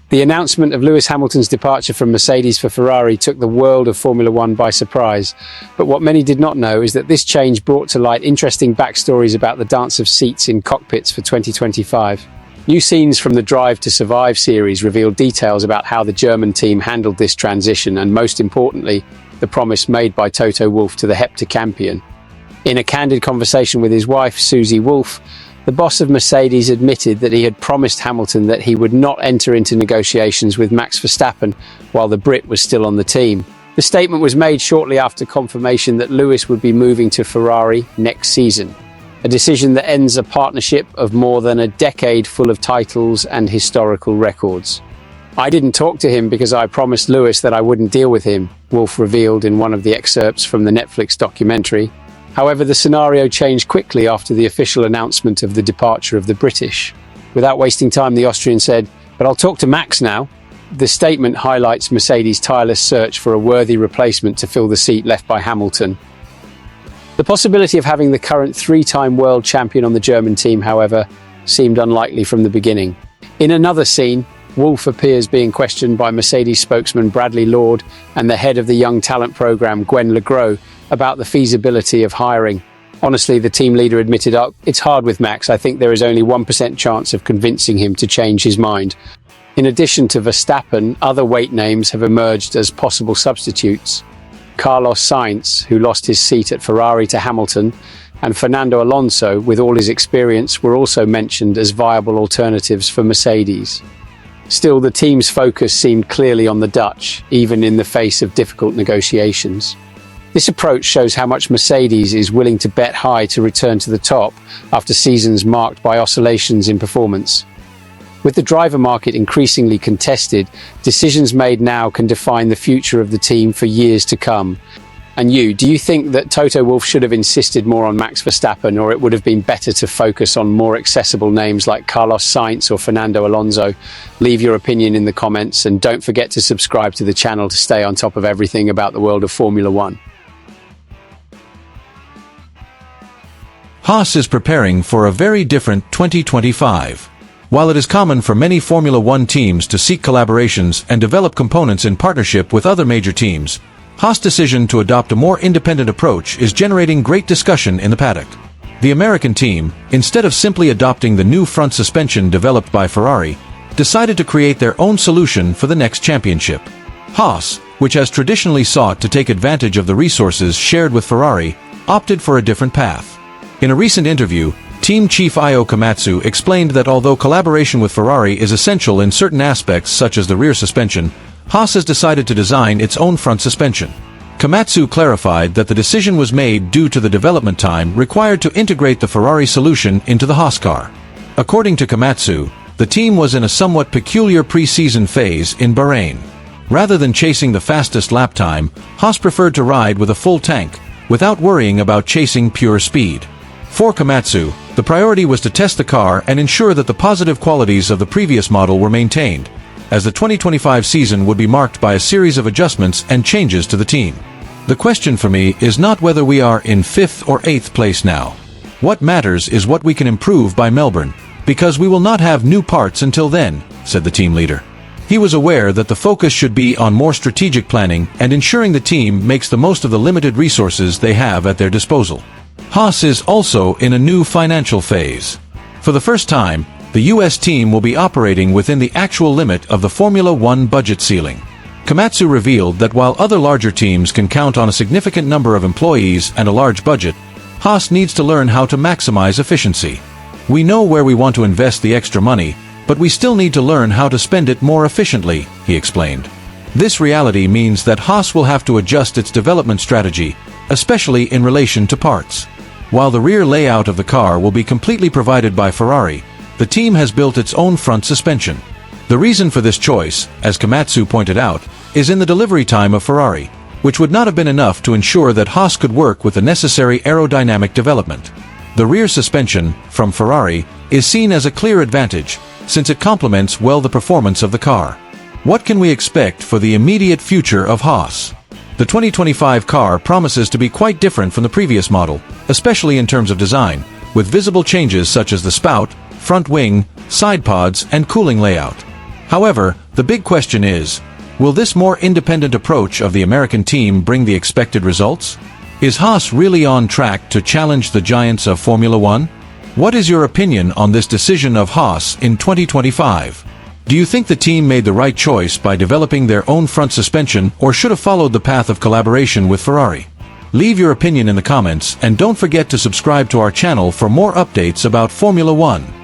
The announcement of Lewis Hamilton's departure from Mercedes for Ferrari took the world of Formula One by surprise. But what many did not know is that this change brought to light interesting backstories about the dance of seats in cockpits for 2025. New scenes from the Drive to Survive series revealed details about how the German team handled this transition and, most importantly, the promise made by Toto Wolff to the heptacampion. In a candid conversation with his wife, Susie Wolff, the boss of Mercedes admitted that he had promised Hamilton that he would not enter into negotiations with Max Verstappen while the Brit was still on the team. The statement was made shortly after confirmation that Lewis would be moving to Ferrari next season, a decision that ends a partnership of more than a decade full of titles and historical records. "I didn't talk to him because I promised Lewis that I wouldn't deal with him," Wolff revealed in one of the excerpts from the Netflix documentary. However, the scenario changed quickly after the official announcement of the departure of the British. Without wasting time, the Austrian said, "But I'll talk to Max now." The statement highlights Mercedes' tireless search for a worthy replacement to fill the seat left by Hamilton. The possibility of having the current three-time world champion on the German team, however, seemed unlikely from the beginning. In another scene, Wolff appears being questioned by Mercedes spokesman Bradley Lord and the head of the Young Talent Program, Gwen Legros, about the feasibility of hiring. Honestly, the team leader admitted, "It's hard with Max. I think there is only 1% chance of convincing him to change his mind." In addition to Verstappen, other weight names have emerged as possible substitutes. Carlos Sainz, who lost his seat at Ferrari to Hamilton, and Fernando Alonso, with all his experience, were also mentioned as viable alternatives for Mercedes. Still, the team's focus seemed clearly on the Dutch, even in the face of difficult negotiations. This approach shows how much Mercedes is willing to bet high to return to the top after seasons marked by oscillations in performance. With the driver market increasingly contested, decisions made now can define the future of the team for years to come. And do you think that Toto Wolff should have insisted more on Max Verstappen, or it would have been better to focus on more accessible names like Carlos Sainz or Fernando Alonso? Leave your opinion in the comments, and don't forget to subscribe to the channel to stay on top of everything about the world of Formula One. Haas is preparing for a very different 2025. While it is common for many Formula One teams to seek collaborations and develop components in partnership with other major teams, Haas' decision to adopt a more independent approach is generating great discussion in the paddock. The American team, instead of simply adopting the new front suspension developed by Ferrari, decided to create their own solution for the next championship. Haas, which has traditionally sought to take advantage of the resources shared with Ferrari, opted for a different path. In a recent interview, Team Chief Io Komatsu explained that although collaboration with Ferrari is essential in certain aspects such as the rear suspension, Haas has decided to design its own front suspension. Komatsu clarified that the decision was made due to the development time required to integrate the Ferrari solution into the Haas car. According to Komatsu, the team was in a somewhat peculiar pre-season phase in Bahrain. Rather than chasing the fastest lap time, Haas preferred to ride with a full tank, without worrying about chasing pure speed. For Komatsu, the priority was to test the car and ensure that the positive qualities of the previous model were maintained, as the 2025 season would be marked by a series of adjustments and changes to the team. The question for me is not whether we are in 5th or 8th place now. What matters is what we can improve by Melbourne, because we will not have new parts until then, said the team leader. He was aware that the focus should be on more strategic planning and ensuring the team makes the most of the limited resources they have at their disposal. Haas is also in a new financial phase. For the first time, the U.S. team will be operating within the actual limit of the Formula One budget ceiling. Komatsu revealed that while other larger teams can count on a significant number of employees and a large budget, Haas needs to learn how to maximize efficiency. We know where we want to invest the extra money, but we still need to learn how to spend it more efficiently, he explained. This reality means that Haas will have to adjust its development strategy, especially in relation to parts. While the rear layout of the car will be completely provided by Ferrari, the team has built its own front suspension. The reason for this choice, as Komatsu pointed out, is in the delivery time of Ferrari, which would not have been enough to ensure that Haas could work with the necessary aerodynamic development. The rear suspension, from Ferrari, is seen as a clear advantage, since it complements well the performance of the car. What can we expect for the immediate future of Haas? The 2025 car promises to be quite different from the previous model, especially in terms of design, with visible changes such as the spout, front wing, side pods, and cooling layout. However, The big question is, will this more independent approach of the American team bring the expected results? Is Haas really on track to challenge the giants of Formula One? What is your opinion on this decision of Haas in 2025? Do you think the team made the right choice by developing their own front suspension or should have followed the path of collaboration with Ferrari? Leave your opinion in the comments and don't forget to subscribe to our channel for more updates about Formula One.